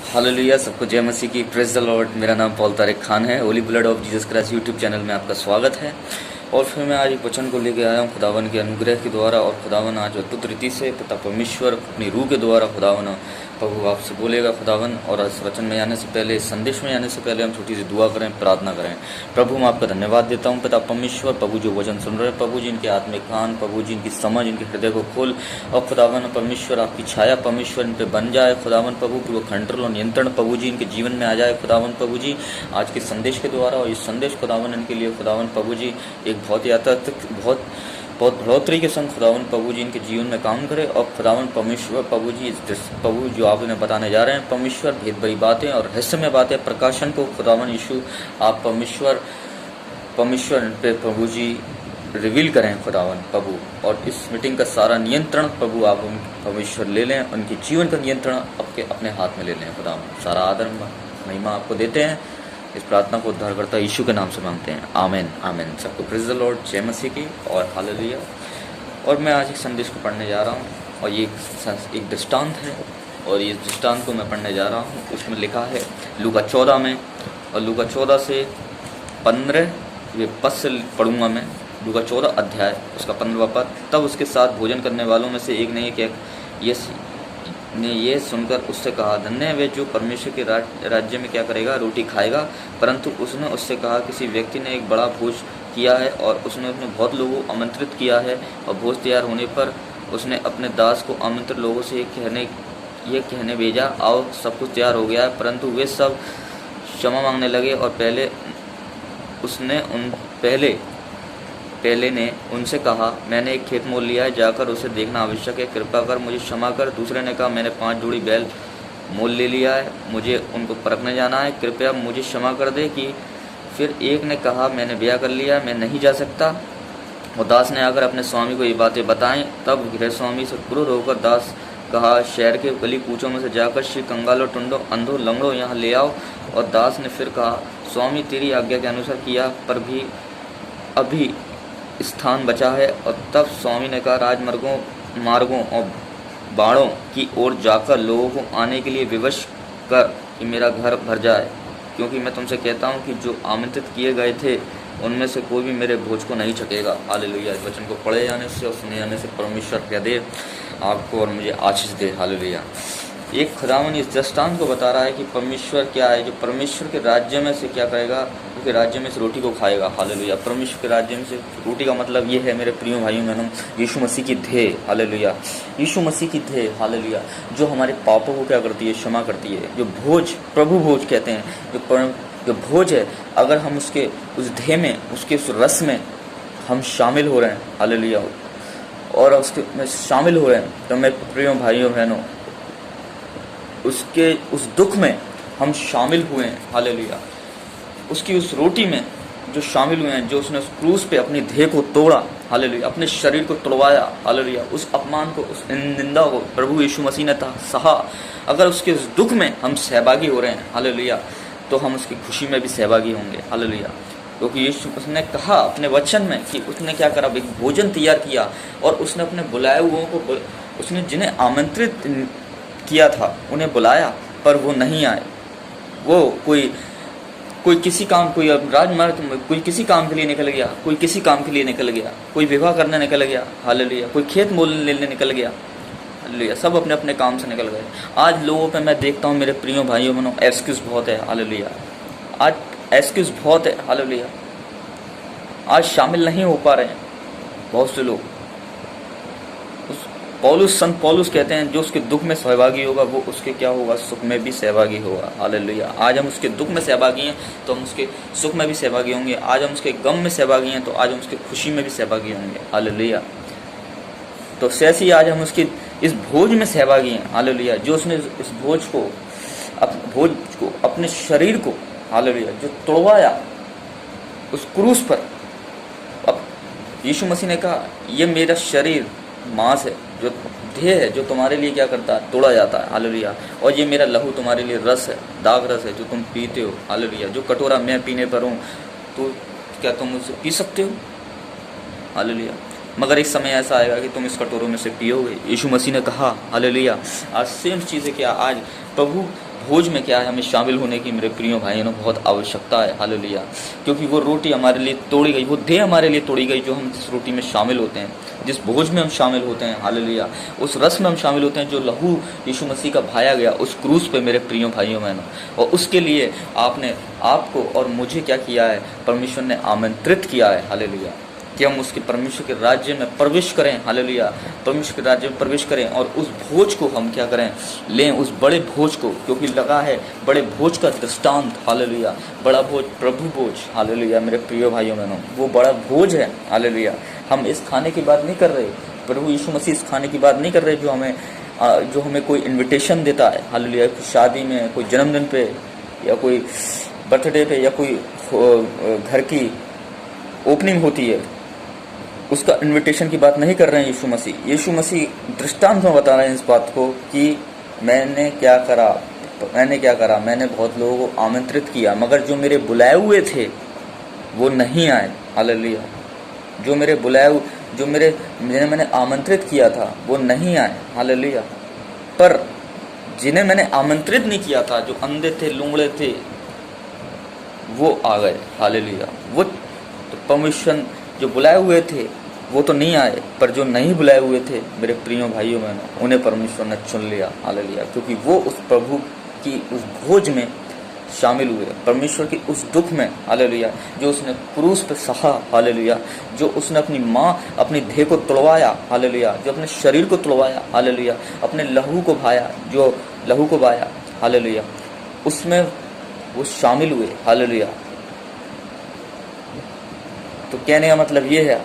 Hallelujah, सबको जय मसीह की। Praise the Lord. मेरा नाम पॉल तारिक खान है। Holi blood of Jesus Christ YouTube channel में आपका स्वागत है। और फिर मैं आज एक वचन को लेकर आया हूँ खुदावन के अनुग्रह के द्वारा। और खुदावन आज अद्भुत रीति से पिता परमेश्वर अपनी रूह के द्वारा खुदावन प्रभु आपसे बोलेगा खुदावन। और इस वचन में आने से पहले, इस संदेश में आने से पहले हम छोटी सी दुआ करें, प्रार्थना करें। प्रभु मैं आपका धन्यवाद देता हूँ पिता परमेश्वर। प्रभु जो वचन सुन रहे हैं प्रभु जी, इनके आत्मिक कान प्रभु जी, इनकी समझ, इनके हृदय को खोल। और खुदावन परमेश्वर आपकी छाया परमेश्वर इन पे बन जाए खुदावन प्रभु। पूरा कंट्रोल और नियंत्रण प्रभु जी इनके जीवन में आ जाए खुदावन प्रभु जी, आज के संदेश के द्वारा। और इस संदेश खुदावन इनके लिए खुदावन प्रभु जी एक बहुत बढ़ोतरी के संग खुदावन प्रभु जी इनके जीवन में काम करे। और खुदावन परमेश्वर प्रभु जी प्रभु जो आप उन्हें बताने जा रहे हैं परमेश्वर, भेद भरी बातें और रहस्यमय बातें, प्रकाशन को खुदावन यीशु आप परमेश्वर इन पे प्रभु जी रिवील करें खुदावन प्रभु। और इस मीटिंग का सारा नियंत्रण प्रभु आप उन परमेश्वर ले लें, उनके जीवन का नियंत्रण अपने हाथ में ले लें खुदावन। सारा आदर महिमा आपको देते हैं। इस प्रार्थना को उद्धारकर्ता यीशु के नाम से मांगते हैं, आमीन आमीन। सबको प्रेज द लॉर्ड, जय मसीह की और हालेलुया। और मैं आज एक संदेश को पढ़ने जा रहा हूँ और ये एक दृष्टांत है। और ये दृष्टांत को मैं पढ़ने जा रहा हूँ, उसमें लिखा है लूका 14 में। और लूका 14 से 15 पद से पढ़ूंगा मैं। लूका 14 अध्याय उसका 15वां पद। तब उसके साथ भोजन करने वालों में से एक ने ये सुनकर उससे कहा, धन्य है वे जो परमेश्वर के राज्य में क्या करेगा, रोटी खाएगा। परंतु उसने उससे कहा, किसी व्यक्ति ने एक बड़ा भोज किया है और उसने बहुत लोगों को आमंत्रित किया है। और भोज तैयार होने पर उसने अपने दास को आमंत्रित लोगों से ये कहने भेजा, आओ सब कुछ तैयार हो गया है। परंतु वे सब क्षमा मांगने लगे। और पहले ने उनसे कहा, मैंने एक खेत मोल लिया है, जाकर उसे देखना आवश्यक है, कृपा कर मुझे क्षमा कर। दूसरे ने कहा, मैंने 5 जोड़ी बैल मोल ले लिया है, मुझे उनको परखने जाना है, कृपया मुझे क्षमा कर दे कि। फिर एक ने कहा, मैंने ब्याह कर लिया, मैं नहीं जा सकता। और दास ने आकर अपने स्वामी को ये बातें बताएं। तब गृह स्वामी से क्रुद्ध होकर दास कहा, शहर के गली कूचों में से जाकर श्री कंगालो, टुंडो, अंधो, लंगड़ो यहाँ ले आओ। और दास ने फिर कहा, स्वामी तेरी आज्ञा के अनुसार किया, पर भी अभी स्थान बचा है। और तब स्वामी ने कहा, मार्गों और बाड़ों की ओर जाकर लोगों को आने के लिए विवश कर कि मेरा घर भर जाए। क्योंकि मैं तुमसे कहता हूँ कि जो आमंत्रित किए गए थे उनमें से कोई भी मेरे भोज को नहीं चखेगा। हालेलुया। इस वचन को पढ़े जाने से और सुने जाने से परमेश्वर क्या दे आपको और मुझे आशीष दे। हालेलुया। एक खुदावन इस दृष्टांत को बता रहा है कि परमेश्वर क्या है, जो परमेश्वर के राज्य में से क्या करेगा, उसके राज्य में से रोटी को खाएगा। हालेलुया। परमेश्वर के राज्य में से रोटी का मतलब ये है मेरे प्रिय भाइयों बहनों, यीशु मसीह की देह। हालेलुया। यीशु मसीह की देह। हालेलुया। जो हमारे पापों को क्या करती है, क्षमा करती है। जो भोज, प्रभु भोज कहते हैं, जो भोज है, अगर हम उसके उस देह में, उसके उस रस में हम शामिल हो रहे हैं, हालेलुया, और उसके में शामिल हो रहे हैं, तो मेरे प्रिय भाइयों बहनों उसके उस दुख में हम शामिल हुए हैं। हालेलुया। उसकी उस रोटी में जो शामिल हुए हैं, जो उसने उस क्रूस पे अपनी देह को तोड़ा, हालेलुया, अपने शरीर को तोड़वाया, हालेलुया, उस अपमान को, उस निंदा को प्रभु यीशु मसीह ने सहा। अगर उसके उस दुख में हम सहभागी हो रहे हैं, हालेलुया, तो हम उसकी खुशी में भी सहभागी होंगे। हालेलुया। क्योंकि यीशु उसने कहा अपने वचन में कि उसने क्या करा, एक भोजन तैयार किया और उसने अपने बुलाए हुओं को, उसने जिन्हें आमंत्रित किया था उन्हें बुलाया, पर वो नहीं आए। वो कोई किसी काम, कोई राजमार्ग, कोई किसी काम के लिए निकल गया, कोई किसी काम के लिए निकल गया, कोई विवाह करने निकल गया, हालेलुया, कोई खेत मोल लेने निकल गया, हालेलुया, सब अपने अपने काम से निकल गए। आज लोगों पे मैं देखता हूँ मेरे प्रियो भाइयों बहनों, एक्सक्यूज बहुत है। हालेलुया। आज एक्सक्यूज बहुत है। हालेलुया। आज शामिल नहीं हो पा रहे हैं बहुत से लोग। संत पौलुस कहते हैं, जो उसके दुख में सहभागी होगा वो उसके क्या होगा, सुख में भी सहभागी होगा। हालेलुया। आज हम उसके दुख में सहभागी हैं तो हम उसके सुख में भी सहभागी होंगे। आज हम उसके गम में सहभागी हैं तो आज हम उसके खुशी में भी सहभागी होंगे। हालेलुया। तो सैसे ही आज हम उसके इस भोज में सहभागी हैं। हालेलुया। जो उसने इस भोज को अपने शरीर को, हालेलुया, जो तोड़वाया उस क्रूस पर। अब यीशु मसीह ने कहा, ये मेरा शरीर मांस है, जो देह है, जो तुम्हारे लिए क्या करता है, तोड़ा जाता है। हालेलुया। और ये मेरा लहू तुम्हारे लिए रस है, दाग रस है, जो तुम पीते हो। हालेलुया। जो कटोरा मैं पीने पर हूँ, तो क्या तुम उसे पी सकते हो? हालेलुया। मगर एक समय ऐसा आएगा कि तुम इस कटोरों में से पियोगे। यीशु मसीह ने कहा, हालेलुया। आज सेम चीज़ है क्या, आज प्रभु भोज में क्या है, हमें शामिल होने की मेरे प्रियो भाइयों बहुत आवश्यकता है। हालेलुया। क्योंकि वो रोटी हमारे लिए तोड़ी गई, वो देह हमारे लिए तोड़ी गई, जो हम जिस रोटी में शामिल होते हैं, जिस भोज में हम शामिल होते हैं। हालेलुया। उस रस में हम शामिल होते हैं जो लहू यीशु मसीह का भाया गया उस क्रूस पे मेरे प्रियो भाइयों बहनों। और उसके लिए आपने आपको और मुझे क्या किया है, परमेश्वर ने आमंत्रित किया है। हालेलुया। कि हम उसके परमेश्वर के राज्य में प्रवेश करें। हालेलुया। परमेश्वर के राज्य में प्रवेश करें और उस भोज को हम क्या करें, लें, उस बड़े भोज को, क्योंकि लगा है बड़े भोज का दृष्टांत। हालेलुया। बड़ा भोज, प्रभु भोज। हालेलुया। मेरे प्रिय भाइयों बहनों, वो बड़ा भोज है। हालेलुया। हम इस खाने की बात नहीं कर रहे, प्रभु यीशु मसीह इस खाने की बात नहीं कर रहे जो हमें कोई इन्विटेशन देता है। हालेलुया। कोई शादी में, कोई जन्मदिन पे, या कोई बर्थडे पे, या कोई घर की ओपनिंग होती है, उसका इन्विटेशन की बात नहीं कर रहे हैं यीशु मसीह। यीशु मसीह दृष्टांत में बता रहे हैं इस बात को कि मैंने क्या करा, मैंने बहुत लोगों को आमंत्रित किया, मगर जो मेरे बुलाए हुए थे वो नहीं आए। हालेलुया। जिन्हें मैंने आमंत्रित किया था वो नहीं आए। हालेलुया। पर जिन्हें मैंने आमंत्रित नहीं किया था, जो अंधे थे, लूंगड़े थे, वो आ गए। हालेलुया। वो तो परमेश्वर जो बुलाए हुए थे वो तो नहीं आए, पर जो नहीं बुलाए हुए थे मेरे प्रियो भाइयों बहनों, उन्हें परमेश्वर ने चुन लिया। हालेलुया। क्योंकि वो उस प्रभु की उस भोज में शामिल हुए, परमेश्वर की उस दुख में। हालेलुया। जो उसने क्रूस पे सहा। हालेलुया। जो उसने अपनी माँ, अपनी देह को तोड़वाया। हालेलुया। जो अपने शरीर को तोड़वाया। हालेलुया। अपने लहू को भाया। हालेलुया। उसमें वो शामिल हुए। हालेलुया। तो कहने का मतलब ये है,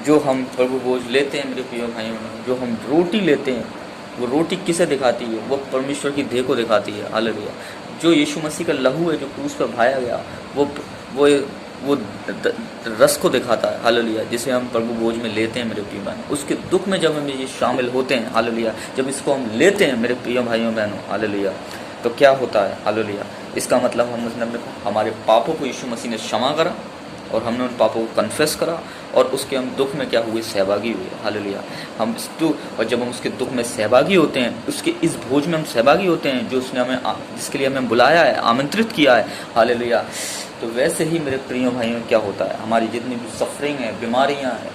जो हम प्रभु भोज लेते हैं मेरे प्रिय भाइयों, जो हम रोटी लेते हैं, वो रोटी किसे दिखाती है, वो परमेश्वर की देह को दिखाती है। हालेलुया। जो यीशु मसीह का लहू है जो क्रूस पर भाया गया, वो रस को दिखाता है। हालेलुया। जिसे हम प्रभु भोज में लेते हैं मेरे प्रिय भाइयों, उसके दुख में जब हम ये शामिल होते हैं। हालेलुया। जब इसको हम लेते हैं मेरे प्रिय भाइयों बहनों, हालेलुया, तो क्या होता है। हालेलुया। इसका मतलब हमारे पापों को यीशु मसीह ने क्षमा करा और हमने उन पापों को कन्फेस करा और उसके हम दुख में क्या हुए, सहभागी हुए। हालेलुया। और जब हम उसके दुख में सहभागी होते हैं, उसके इस भोज में हम सहभागी होते हैं जो उसने जिसके लिए हमें बुलाया है, आमंत्रित किया है। हालेलुया। तो वैसे ही मेरे प्रिय भाइयों क्या होता है, हमारी जितनी भी सफरिंग है, बीमारियां हैं,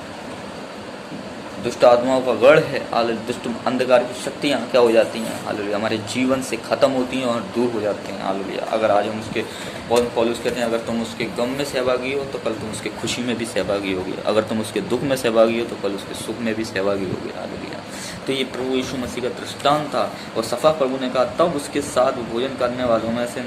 दुष्ट आत्माओं का गढ़ है, दुष्ट अंधकार की शक्तियाँ क्या हो जाती हैं। हालेलुया। हमारे जीवन से ख़त्म होती हैं और दूर हो जाते हैं। हालेलुया। अगर आज हम उसके पौलुस कहते हैं, अगर तुम उसके गम में सहभागी हो तो कल तुम उसके खुशी में भी सहभागी होगी, अगर तुम उसके दुख में सहभागी हो तो कल उसके सुख में भी सहभागी होगी। हालेलुया। तो ये प्रभु यीशु मसीह का दृष्टांत था। और सफ़ा प्रभु ने कहा, तब उसके साथ भोजन करने वालों में से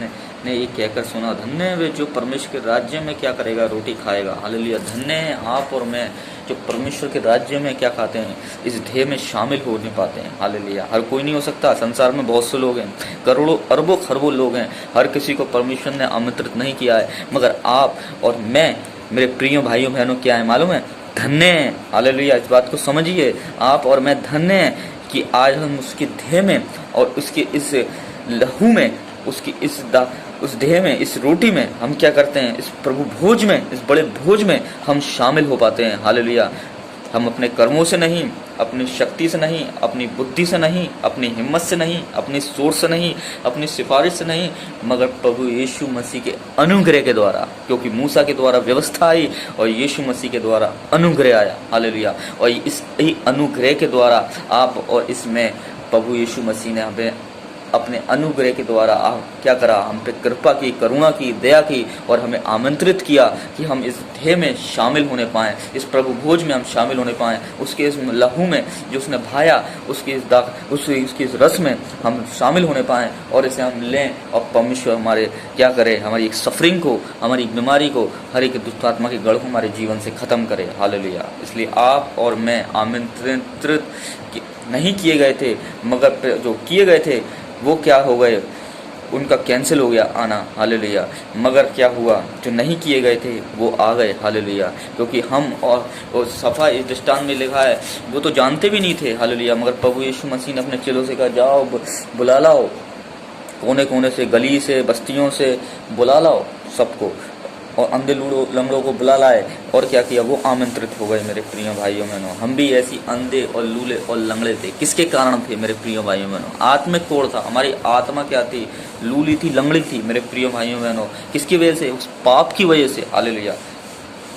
ने ये कहकर सुना, धन्य है वे जो परमेश्वर के राज्य में क्या करेगा, रोटी खाएगा। हालेलुया। धन्य है आप और मैं जो परमेश्वर के राज्य में क्या खाते हैं, इस ध्येय में शामिल हो नहीं पाते हैं। हालेलुया। हर कोई नहीं हो सकता। संसार में बहुत से लोग हैं, करोड़ों अरबों खरबों लोग हैं, हर किसी को परमेश्वर ने आमंत्रित नहीं किया है। मगर आप और मैं मेरे प्रिय भाइयों बहनों क्या है मालूम है, धन्य हैं। हालेलुया। इस बात को समझिए, आप और मैं धन्य हैं कि आज हम उसके ध्येय में और उसके इस लहू में, उसकी उस देह में, इस रोटी में हम क्या करते हैं, इस प्रभु भोज में, इस बड़े भोज में हम शामिल हो पाते हैं। हालेलुया। हम अपने कर्मों से नहीं, अपनी शक्ति से नहीं, अपनी बुद्धि से नहीं, अपनी हिम्मत से नहीं, अपनी सोच से नहीं, अपनी सिफारिश से नहीं, मगर प्रभु यीशु मसीह के अनुग्रह के द्वारा। क्योंकि मूसा के द्वारा व्यवस्था आई और यीशु मसीह के द्वारा अनुग्रह आया। हालेलुया। और इस अनुग्रह के द्वारा आप और इसमें प्रभु यीशु मसीह ने हमें अपने अनुग्रह के द्वारा क्या करा, हम पे कृपा की, करुणा की, दया की और हमें आमंत्रित किया कि हम इस ध्येय में शामिल होने पाएँ, इस प्रभु भोज में हम शामिल होने पाएँ, उसके इस लहू में जो उसने भाया, उसके इस रस में हम शामिल होने पाएँ और इसे हम लें और परमेश्वर हमारे क्या करे, हमारी एक सफरिंग को, हमारी बीमारी को, हर एक दुष्ट आत्मा के गढ़ को हमारे जीवन से ख़त्म करे। हालेलुया। इसलिए आप और मैं आमंत्रित नहीं किए गए थे, मगर जो किए गए थे वो क्या हो गए, उनका कैंसिल हो गया आना। हालेलुया। मगर क्या हुआ, जो नहीं किए गए थे वो आ गए। हालेलुया। क्योंकि हम और सफ़ा इस दृष्टांत में लिखा है, वो तो जानते भी नहीं थे। हालेलुया। मगर प्रभु यीशु मसीह ने अपने चेलों से कहा, जाओ बुला लाओ, कोने कोने से, गली से, बस्तियों से बुला लाओ सबको, और अंधे लंगड़ों को बुला लाए और क्या किया, वो आमंत्रित हो गए। मेरे प्रिय भाइयों बहनों, हम भी ऐसी अंधे और लूले और लंगड़े थे। किसके कारण थे मेरे प्रिय भाइयों बहनों? आत्मिक कोड़ था, हमारी आत्मा क्या थी, लूली थी, लंगड़ी थी मेरे प्रिय भाइयों बहनों। किसकी वजह से? उस पाप की वजह से। हालेलुया।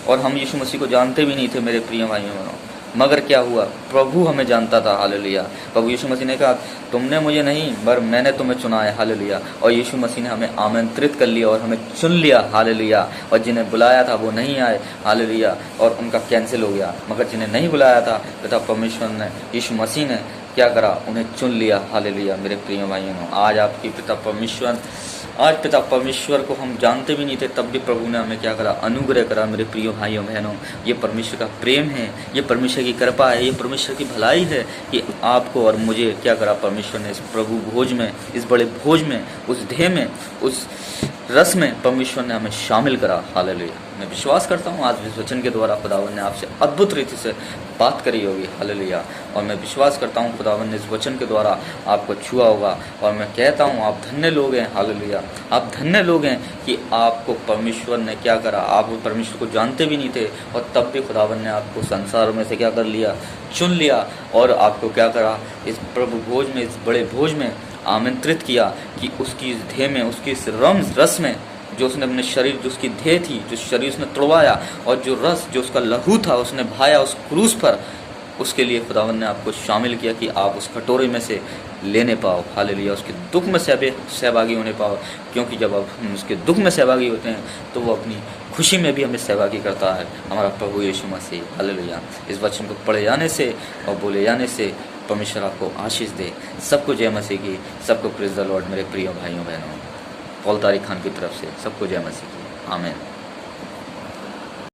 और हम यीशु मसीह को जानते भी नहीं थे मेरे प्रिय भाइयों बहनों, मगर क्या हुआ, प्रभु हमें जानता था। हालेलुया। प्रभु यीशु मसीह ने कहा, तुमने मुझे नहीं पर मैंने तुम्हें चुना है। हालेलुया। और यीशु मसीह ने हमें आमंत्रित कर लिया और हमें चुन लिया। हालेलुया। और जिन्हें बुलाया था वो नहीं आए। हालेलुया। और उनका कैंसिल हो गया। मगर जिन्हें नहीं बुलाया था, पिता परमेश्वर ने, यीशु मसीह ने क्या करा, उन्हें चुन लिया। हालेलुया। मेरे प्रिय भाइयों, आज आपकी पिता परमेश्वर को हम जानते भी नहीं थे, तब भी प्रभु ने हमें क्या करा, अनुग्रह करा। मेरे प्रिय भाइयों बहनों, ये परमेश्वर का प्रेम है, ये परमेश्वर की कृपा है, ये परमेश्वर की भलाई है कि आपको और मुझे क्या करा, परमेश्वर ने इस प्रभु भोज में, इस बड़े भोज में, उस ध्येय में, उस रस में परमेश्वर ने हमें शामिल करा। हालेलुया। मैं विश्वास करता हूँ आज इस वचन के द्वारा खुदावन ने आपसे अद्भुत रीति से बात करी होगी। हालेलुया। और मैं विश्वास करता हूँ खुदावन ने इस वचन के द्वारा आपको छुआ होगा। और मैं कहता हूँ आप धन्य लोग हैं। हालेलुया। आप धन्य लोग हैं कि आपको परमेश्वर ने क्या करा, आप परमेश्वर को जानते भी नहीं थे और तब भी खुदावन ने आपको संसार में से क्या कर लिया, चुन लिया और आपको क्या करा, इस प्रभु भोज में, इस बड़े भोज में आमंत्रित किया कि उसकी इस ध्येय में, उसकी इस रस में, जो उसने अपने शरीर, जो उसकी ध्येय थी, जो शरीर उसने तोड़वाया और जो रस, जो उसका लहू था उसने भाया उस क्रूस पर, उसके लिए खुदावन ने आपको शामिल किया कि आप उस कटोरे में से लेने पाओ। हालेलुया। उसके दुख में सहभागी होने पाओ, क्योंकि जब हम उसके दुख में सहभागी होते हैं तो वो अपनी खुशी में भी हमें सहभागी करता है, हमारा प्रभु यीशु मसीह। हालेलुया। इस वचन को पढ़े जाने से और बोले जाने से परमेश्वर आपको आशीष दे। सबको जय मसीह की, सबको प्रेज़ द लॉर्ड। मेरे प्रिय भाइयों बहनों, पॉल तारिक खान की तरफ से सबको जय मसीह की। आमीन।